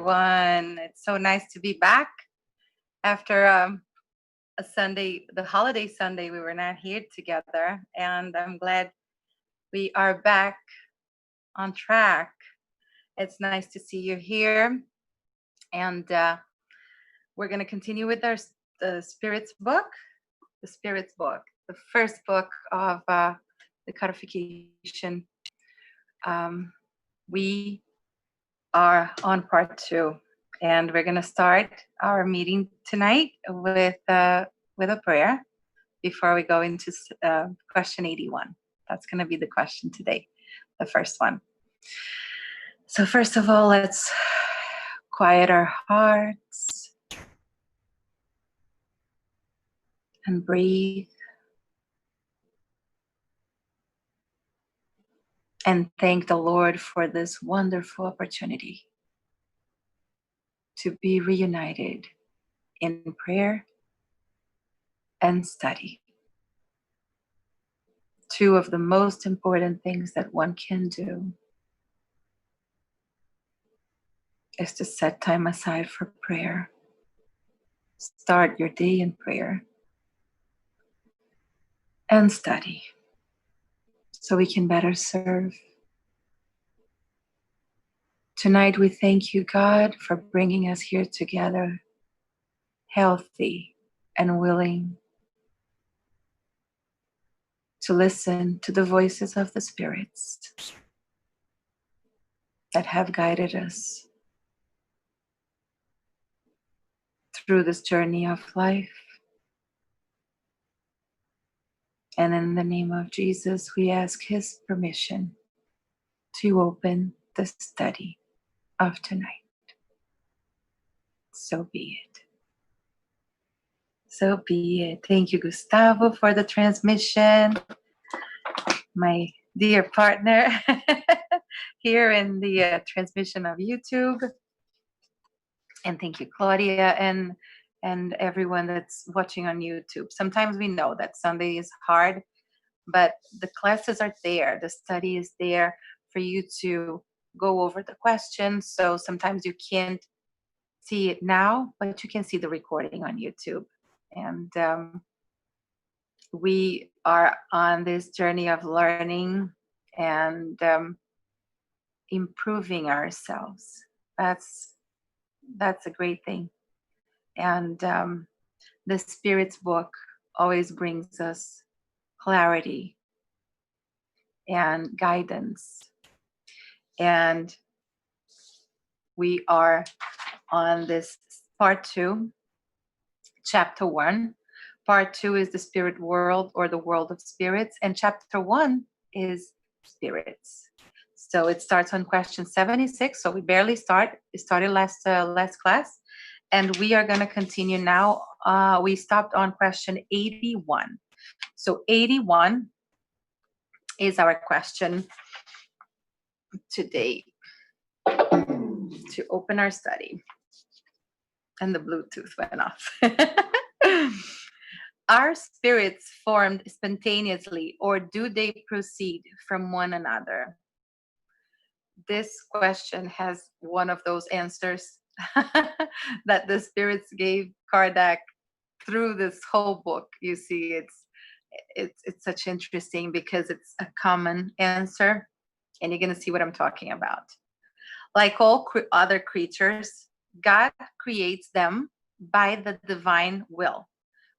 everyone. It's so nice to be back after a Sunday, the holiday Sunday. We were not here together, and I'm glad we are back on track. It's nice to see you here, and we're going to continue with the Spirits book, the first book of the codification. We are on part 2, and we're going to start our meeting tonight with a prayer before we go into question 81. That's going to be the question today, the first one. So first of all, let's quiet our hearts and breathe. And thank the Lord for this wonderful opportunity to be reunited in prayer and study. 2 of the most important things that one can do is to set time aside for prayer. Start your day in prayer and study so we can better serve. Tonight we thank you, God, for bringing us here together, healthy and willing to listen to the voices of the spirits that have guided us through this journey of life. And in the name of Jesus, we ask His permission to open the study of tonight. So be it. So be it. Thank you, Gustavo, for the transmission. My dear partner here in the transmission of YouTube. And thank you, Claudia, and everyone that's watching on YouTube. Sometimes we know that Sunday is hard, but the classes are there. The study is there for you to go over the questions. So sometimes you can't see it now, but you can see the recording on YouTube. And we are on this journey of learning and improving ourselves. That's a great thing. And the Spirit's book always brings us clarity and guidance. And we are on this part 2, chapter 1. Part 2 is the spirit world, or the world of spirits. And chapter 1 is spirits. So it starts on question 76. So we barely start. It started last class. And we are going to continue now. We stopped on question 81. So 81 is our question today to open our study. And the Bluetooth went off. Are spirits formed spontaneously, or do they proceed from one another? This question has one of those answers that the spirits gave Kardec through this whole book. You see, it's such interesting because it's a common answer, and you're going to see what I'm talking about. Like all other creatures, God creates them by the divine will.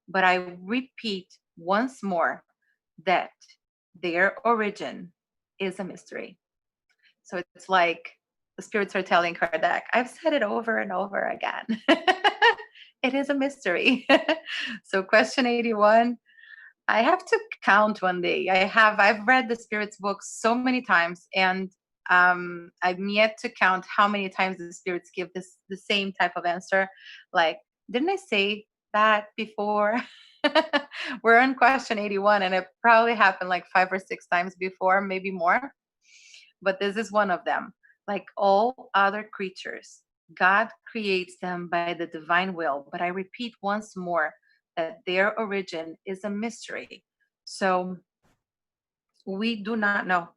But I repeat once more that their origin is a mystery. So it's like the spirits are telling Kardec, I've said it over and over again. It is a mystery. So question 81, I have to count one day. I've read the spirits book so many times, and I'm yet to count how many times the spirits give the same type of answer. Like, didn't I say that before? We're on question 81, and it probably happened like 5 or 6 times before, maybe more. But this is one of them. Like all other creatures, God creates them by the divine will. But I repeat once more that their origin is a mystery. So we do not know,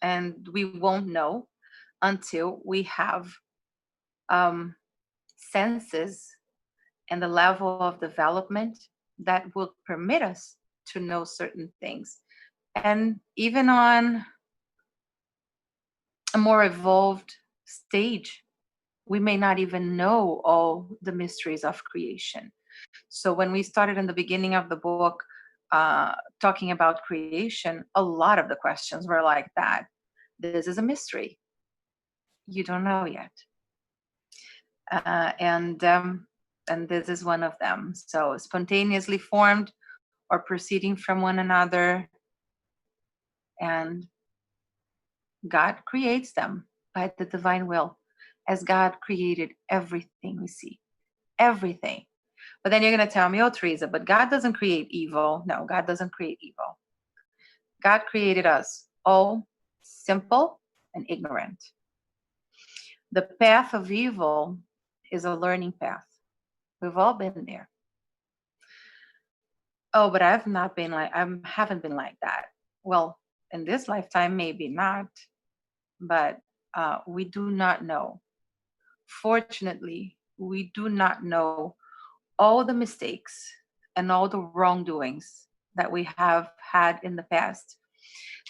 and we won't know until we have senses and the level of development that will permit us to know certain things. And even on a more evolved stage, we may not even know all the mysteries of creation. So when we started in the beginning of the book, talking about creation, a lot of the questions were like that. This is a mystery. You don't know yet. And this is one of them. So spontaneously formed or proceeding from one another, and God creates them by the divine will, as God created everything we see, everything. But then you're going to tell me, oh, Teresa, but God doesn't create evil. No, God doesn't create evil. God created us all simple and ignorant. The path of evil is a learning path. We've all been there. Oh, but I haven't been like that. Well, in this lifetime, maybe not, but we do not know. Fortunately, we do not know all the mistakes and all the wrongdoings that we have had in the past,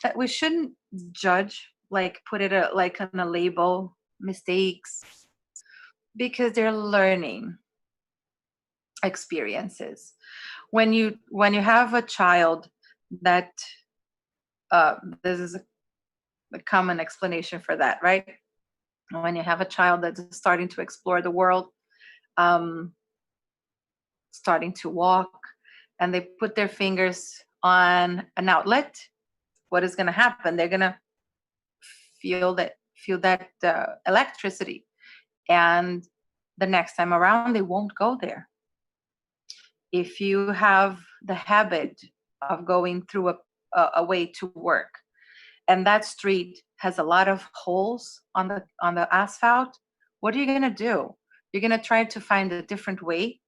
that we shouldn't judge, like put it like on a label, mistakes, because they're learning experiences. When you have a child that this is a common explanation for that, right? When you have a child that's starting to explore the world, starting to walk, and they put their fingers on an outlet, what is going to happen? They're going to feel that electricity, and the next time around they won't go there. If you have the habit of going through a way to work, and that street has a lot of holes on the asphalt, what are you going to do? You're going to try to find a different way,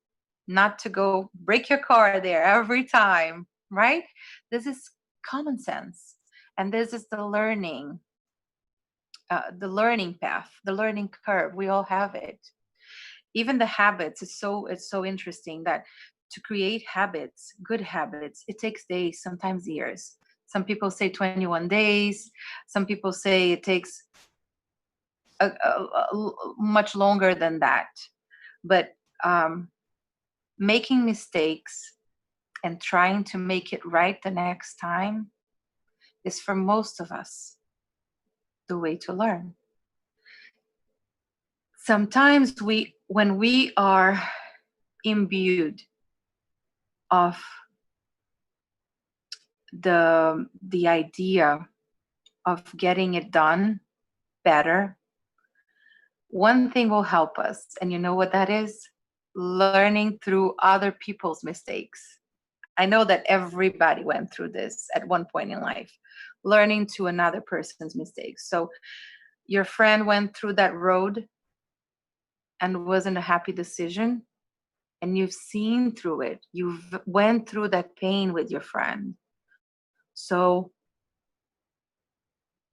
not to go break your car there every time, right? This is common sense, and this is the learning path, the learning curve. We all have it. Even the habits, it's so interesting that to create habits, good habits, it takes days, sometimes years. Some people say 21 days. Some people say it takes much longer than that. But making mistakes and trying to make it right the next time is, for most of us, the way to learn. Sometimes when we are imbued of the idea of getting it done better, one thing will help us, and you know what that is? Learning through other people's mistakes. I know that everybody went through this at one point in life, learning to another person's mistakes. So your friend went through that road and wasn't a happy decision, and you've seen through it. You've went through that pain with your friend. So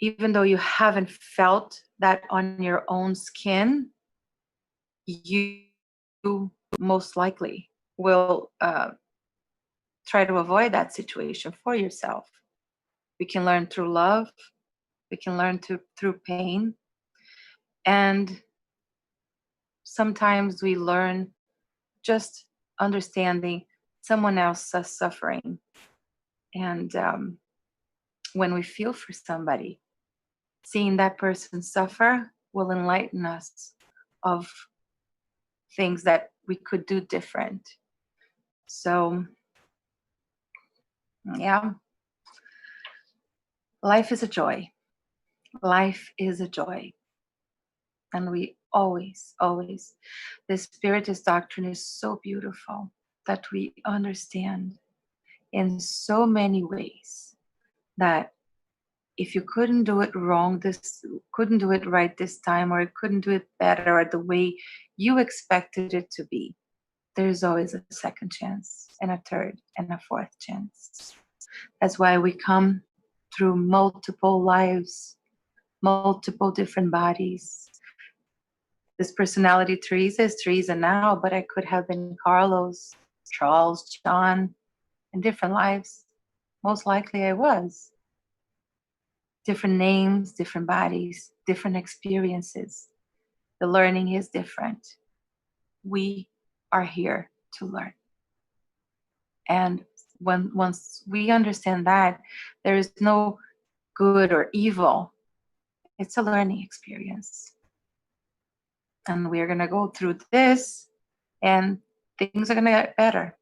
even though you haven't felt that on your own skin, you most likely will try to avoid that situation for yourself. We can learn through love. We can learn through pain. And sometimes we learn just understanding someone else's suffering. And when we feel for somebody, seeing that person suffer will enlighten us of things that we could do different. So, yeah, life is a joy. Life is a joy. And we always, the Spiritist doctrine is so beautiful that we understand in so many ways that if you couldn't do it couldn't do it right this time, or couldn't do it better or the way you expected it to be, there's always a second chance and a third and a fourth chance. That's why we come through multiple lives, multiple different bodies. This personality, Teresa, is Teresa now, but I could have been Carlos, Charles, John, in different lives. Most likely I was. Different names, different bodies, different experiences. The learning is different. We are here to learn. And once we understand that, there is no good or evil. It's a learning experience. And we're going to go through this, and things are going to get better.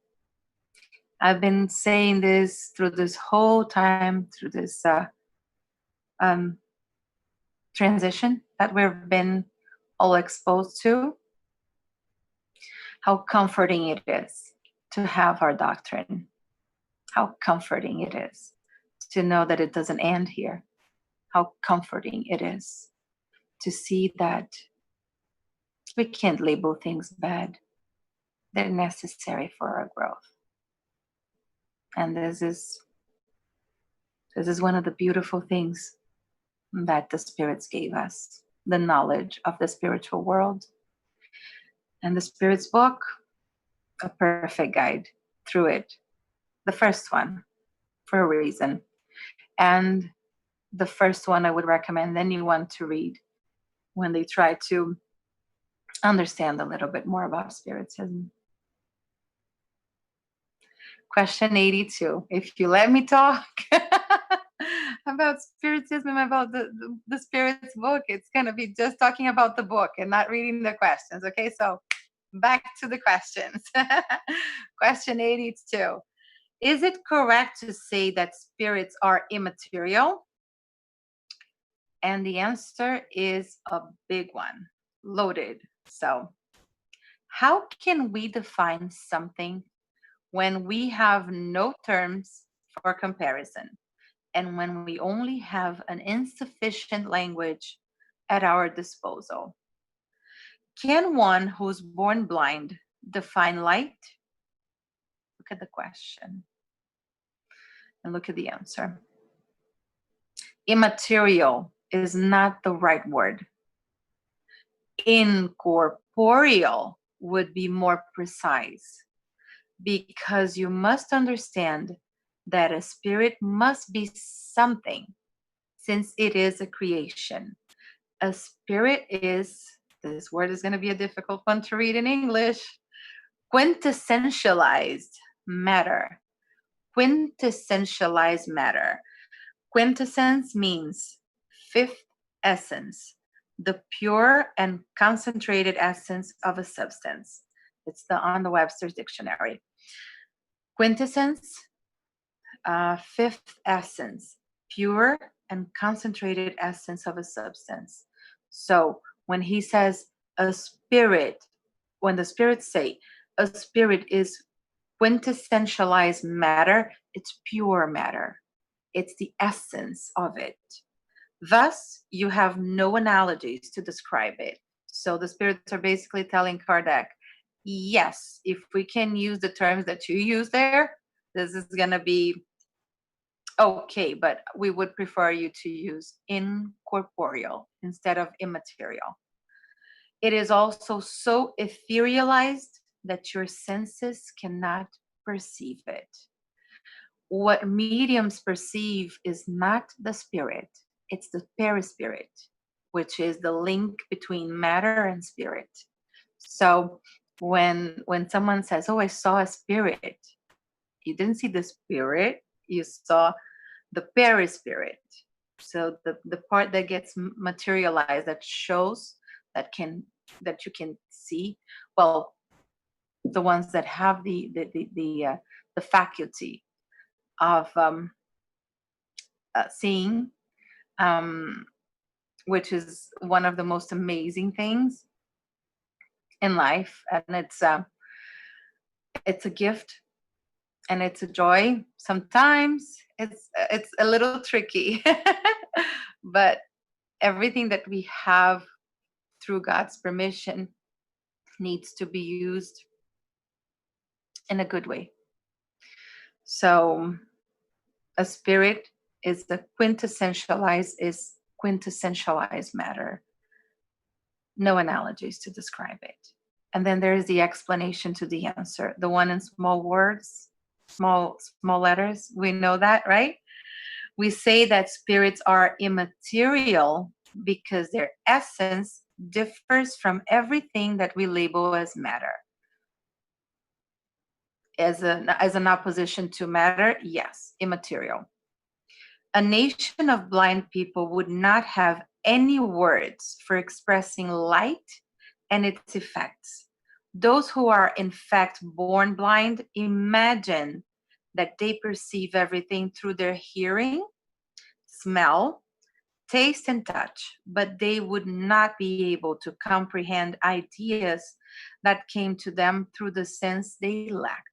I've been saying this through this whole time, through this transition that we've been all exposed to, how comforting it is to have our doctrine, how comforting it is to know that it doesn't end here, how comforting it is to see that we can't label things bad. They're necessary for our growth. And this is one of the beautiful things that the spirits gave us, the knowledge of the spiritual world. And the Spirit's book, a perfect guide through it. The first one, for a reason. And the first one I would recommend anyone to read when they try to understand a little bit more about Spiritism. Question 82. If you let me talk about Spiritism, about the Spirit's book, it's going to be just talking about the book and not reading the questions. Okay, so back to the questions. Question 82. Is it correct to say that spirits are immaterial? And the answer is a big one, loaded. So, how can we define something when we have no terms for comparison and when we only have an insufficient language at our disposal? Can one who's born blind define light? Look at the question and look at the answer. Immaterial is not the right word. Incorporeal would be more precise, because you must understand that a spirit must be something, since it is a creation. A spirit is, this word is going to be a difficult one to read in English, quintessentialized matter. Quintessentialized matter. Quintessence means fifth essence, the pure and concentrated essence of a substance. It's on the Webster's dictionary. Quintessence, fifth essence, pure and concentrated essence of a substance. So when he says a spirit, when the spirits say a spirit is quintessentialized matter, it's pure matter. It's the essence of it. Thus, you have no analogies to describe it. So the spirits are basically telling Kardec, yes, if we can use the terms that you use there, this is going to be okay, but we would prefer you to use incorporeal instead of immaterial. It is also so etherealized that your senses cannot perceive it. What mediums perceive is not the spirit, it's the perispirit, which is the link between matter and spirit. So when someone says, oh, I saw a spirit, you didn't see the spirit, you saw the perispirit. So the part that gets materialized, that shows, that you can see, well, the ones that have the faculty of seeing, which is one of the most amazing things in life, and it's a gift and it's a joy. Sometimes it's a little tricky, but everything that we have through God's permission needs to be used in a good way. So a spirit is quintessentialized matter. No analogies to describe it. And then there is the explanation to the answer, the one in small words, small letters. We know that, right? We say that spirits are immaterial because their essence differs from everything that we label as matter. As an opposition to matter, yes, immaterial. A nation of blind people would not have any words for expressing light and its effects. Those who are in fact born blind imagine that they perceive everything through their hearing, smell, taste, and touch, but they would not be able to comprehend ideas that came to them through the sense they lack.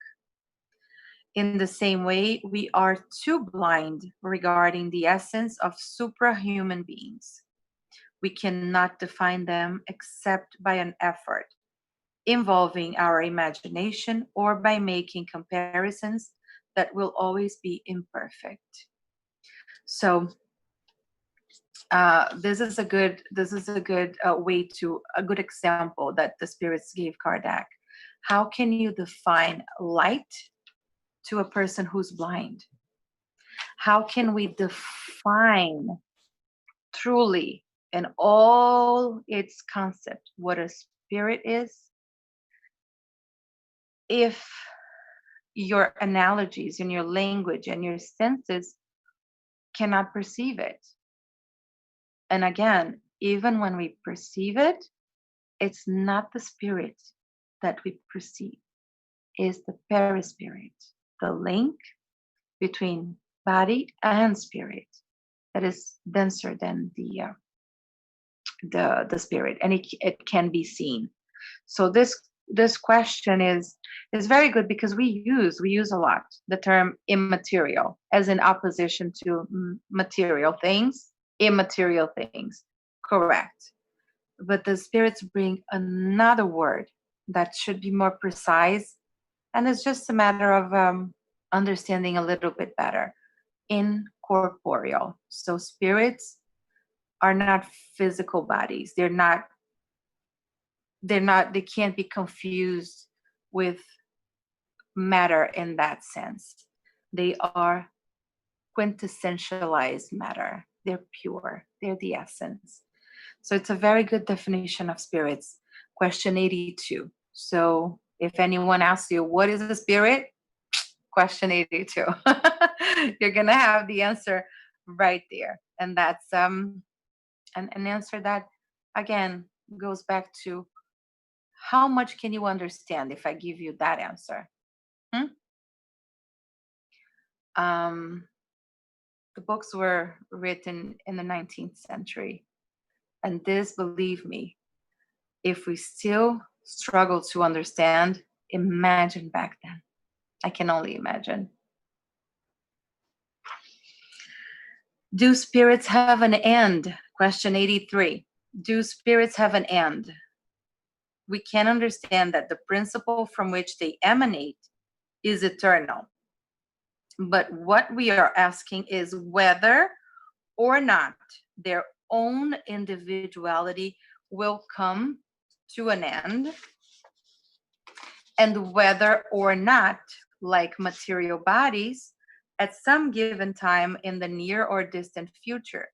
In the same way, we are too blind regarding the essence of suprahuman beings. We cannot define them except by an effort involving our imagination or by making comparisons that will always be imperfect. So this is a good way to a good example that the spirits gave Kardec. How can you define light to a person who's blind? How can we define truly in all its concept what a spirit is if your analogies and your language and your senses cannot perceive it? And again, even when we perceive it, it's not the spirit that we perceive, it's the perispirit, the link between body and spirit that is denser than the spirit, and it can be seen. So this question is very good because we use a lot the term immaterial as in opposition to material things, immaterial things. Correct. But the spirits bring another word that should be more precise, and it's just a matter of understanding a little bit better. Incorporeal. So spirits are not physical bodies. They can't be confused with matter in that sense. They are quintessentialized matter. They're pure. They're the essence. So it's a very good definition of spirits. Question 82. So if anyone asks you, what is a spirit? Question 82. You're going to have the answer right there. And that's an answer that, again, goes back to how much can you understand if I give you that answer? The books were written in the 19th century. And this, believe me, if we still struggle to understand, imagine back then. I can only imagine. Do spirits have an end? Question 83. Do spirits have an end? We can understand that the principle from which they emanate is eternal. But what we are asking is whether or not their own individuality will come to an end, and whether or not, like material bodies, at some given time in the near or distant future,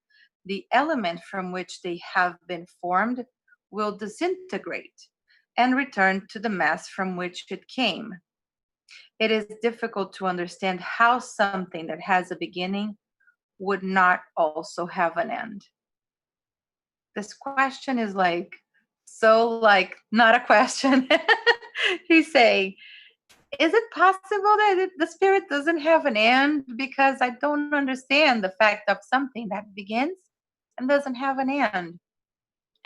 the element from which they have been formed will disintegrate and return to the mass from which it came. It is difficult to understand how something that has a beginning would not also have an end. This question is not a question. He's saying, is it possible that the spirit doesn't have an end? Because I don't understand the fact of something that begins and doesn't have an end.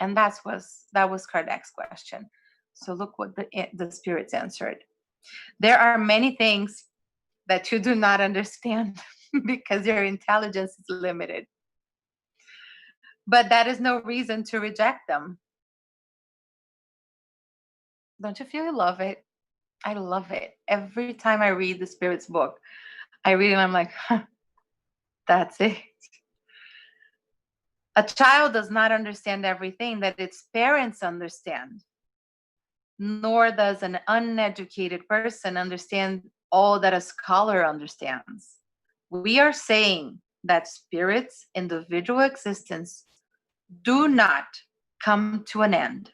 And that was Kardec's question. So look what the spirits answered. There are many things that you do not understand because your intelligence is limited. But that is no reason to reject them. Don't you feel you love it? I love it. Every time I read the Spirit's book, I read it and I'm like, that's it. A child does not understand everything that its parents understand, nor does an uneducated person understand all that a scholar understands. We are saying that spirit's individual existence do not come to an end.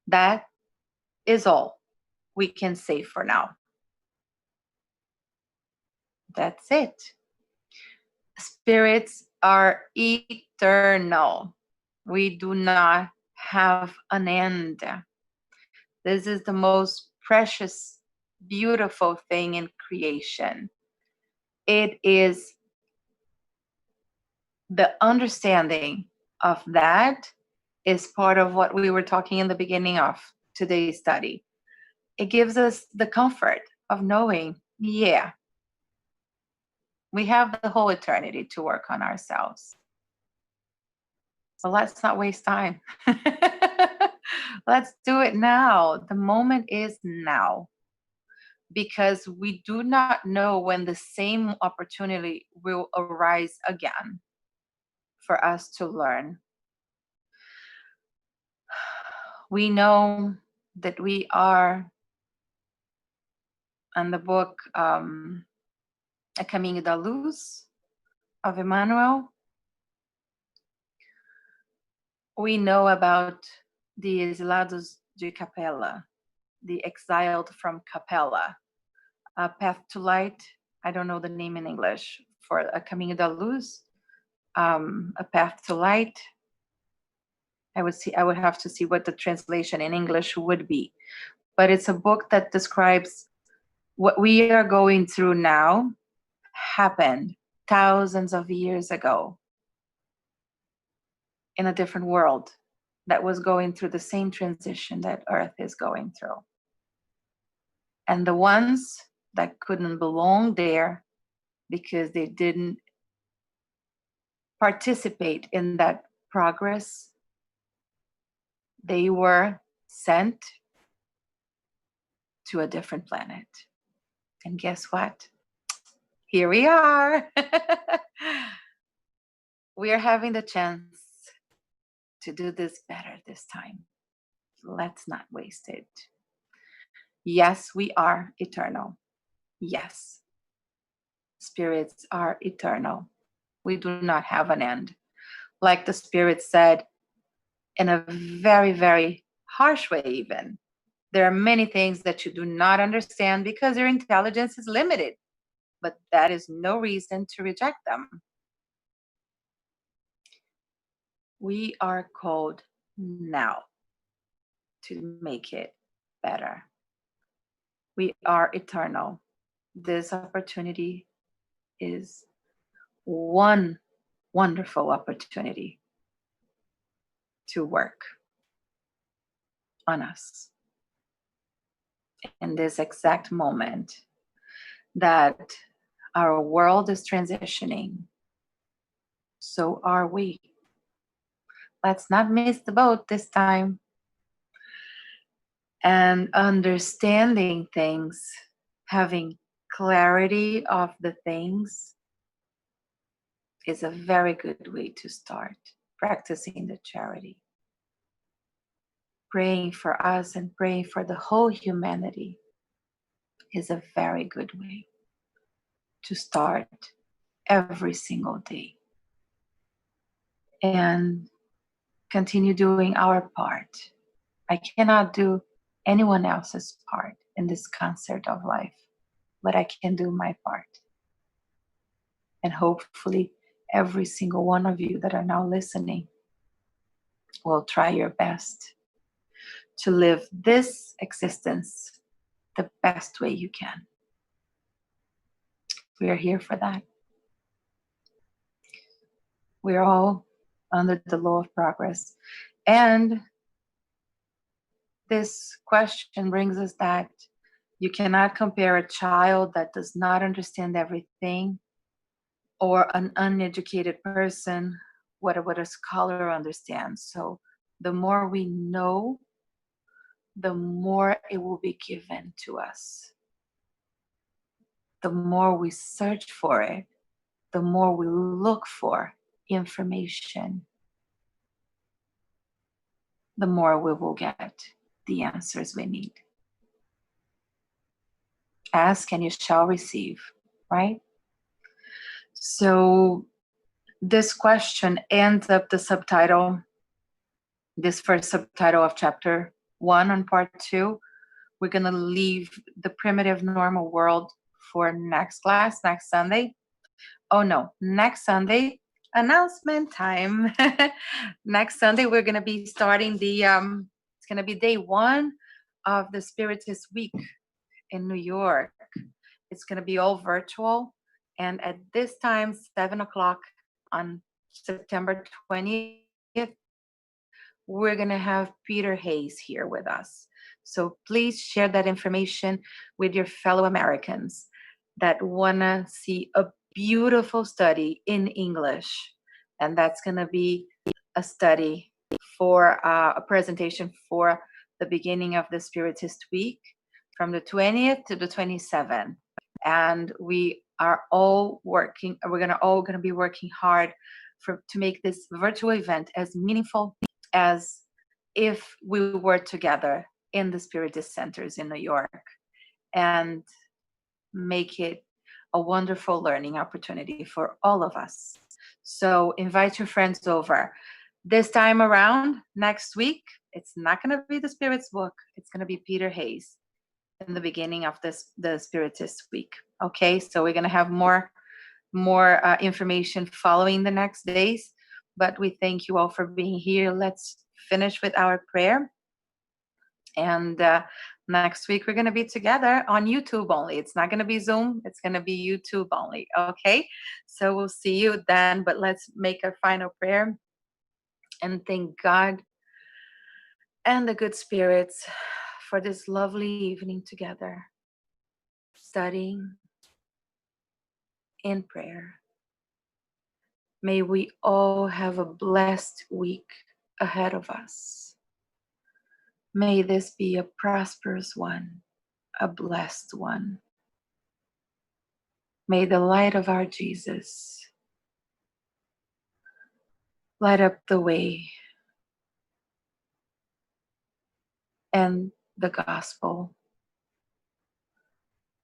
That is all we can say for now. That's it. Spirits are eternal. We do not have an end. This is the most precious, beautiful thing in creation. It is the understanding of that is part of what we were talking in the beginning of today's study. It gives us the comfort of knowing, yeah, we have the whole eternity to work on ourselves. So let's not waste time. Let's do it now. The moment is now. Because we do not know when the same opportunity will arise again for us to learn. We know that we are on the book A Caminho da Luz of Emmanuel. We know about the exilados de Capella, the exiled from Capella, A Path to Light. I don't know the name in English for A Caminho da Luz, A Path to Light. I would have to see what the translation in English would be. But it's a book that describes what we are going through now happened thousands of years ago in a different world that was going through the same transition that Earth is going through. And the ones that couldn't belong there because they didn't participate in that progress, they were sent to a different planet. And guess what? Here we are. We are having the chance to do this better this time. Let's not waste it. Yes, we are eternal. Yes, spirits are eternal. We do not have an end. Like the spirit said in a very, very harsh way even. There are many things that you do not understand because your intelligence is limited, but that is no reason to reject them. We are called now to make it better. We are eternal. This opportunity is one wonderful opportunity to work on us. In this exact moment that our world is transitioning, so are we. Let's not miss the boat this time. And understanding things, having clarity of the things is a very good way to start practicing the charity. Praying for us and praying for the whole humanity is a very good way to start every single day. And continue doing our part. I cannot do anyone else's part in this concert of life, but I can do my part. And hopefully every single one of you that are now listening will try your best to live this existence the best way you can. We are here for that. We're all under the law of progress. And this question brings us that you cannot compare a child that does not understand everything or an uneducated person what a scholar understands. So the more we know, the more it will be given to us. The more we search for it, the more we look for information, the more we will get the answers we need. Ask and you shall receive, right? So this question ends up the subtitle, this first subtitle of chapter 1 on part 2. We're going to leave the primitive normal world for next class, next Sunday. Oh no, next Sunday, announcement time. Next Sunday, we're going to be starting it's going to be day 1 of the Spiritist Week in New York. It's going to be all virtual. And at this time, 7 o'clock on September 20th, we're going to have Peter Hayes here with us. So please share that information with your fellow Americans that want to see a beautiful study in English. And that's going to be a study for a presentation for the beginning of the Spiritist Week from the 20th to the 27th. And we are all working, we're all going to be working hard to make this virtual event as meaningful as if we were together in the Spiritist centers in New York, and make it a wonderful learning opportunity for all of us. So invite your friends over. This time around, next week, it's not going to be the Spirit's book. It's going to be Peter Hayes in the beginning of the Spiritist Week. Okay, so we're going to have more information following the next days. But we thank you all for being here. Let's finish with our prayer. And next week, we're going to be together on YouTube only. It's not going to be Zoom. It's going to be YouTube only. Okay, so we'll see you then. But let's make a final prayer and thank God and the good spirits for this lovely evening together, studying in prayer. May we all have a blessed week ahead of us. May this be a prosperous one, a blessed one. May the light of our Jesus light up the way, and the gospel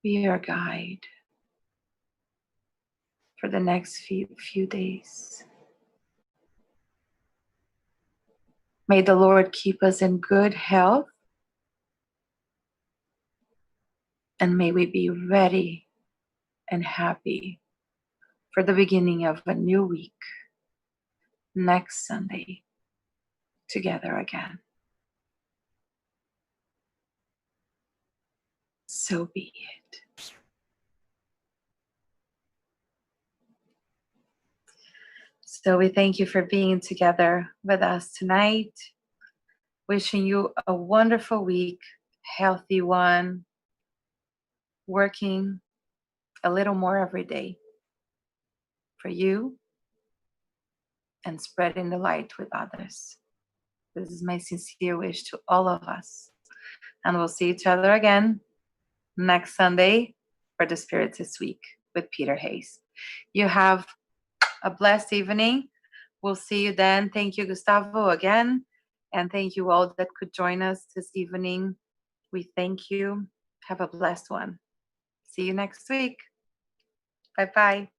be our guide for the next few days. May the Lord keep us in good health, and may we be ready and happy for the beginning of a new week next Sunday together again. So be it. So we thank you for being together with us tonight. Wishing you a wonderful week, healthy one, working a little more every day for you and spreading the light with others. This is my sincere wish to all of us. And we'll see each other again next Sunday for the Spiritist Week with Peter Hayes. You have a blessed evening. We'll see you then. Thank you, Gustavo, again. And thank you all that could join us this evening. We thank you. Have a blessed one. See you next week. Bye-bye.